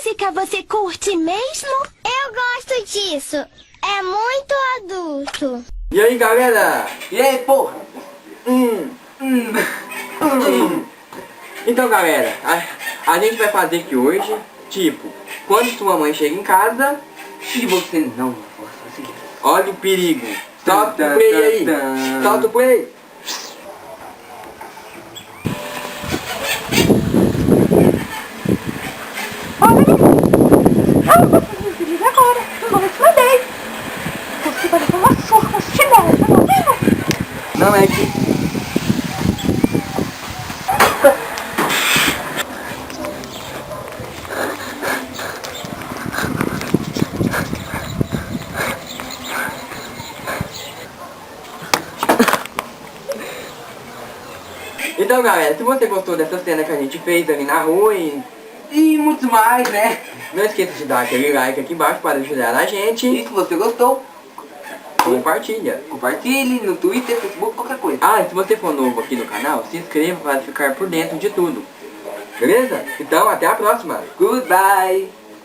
música você curte mesmo? Eu gosto disso. É muito adulto. E aí, galera? E aí, porra? Então, galera, a gente vai fazer aqui hoje, tipo, quando sua mãe chega em casa E você não for sozinho. olha o perigo. Solta o play aí. Solta o play. Agora, não vou te mandei. Você vai levar uma surra com chinelo, tá ouvindo? Não é que... Então, galera, se você gostou dessa cena que a gente fez ali na rua E muito mais, né? não esqueça de dar aquele like aqui embaixo para ajudar a gente. E se você gostou, Compartilha. compartilhe no Twitter, Facebook, qualquer coisa. Ah, e se você for novo aqui no canal, se inscreva para ficar por dentro de tudo. Beleza? Então, até a próxima. Goodbye!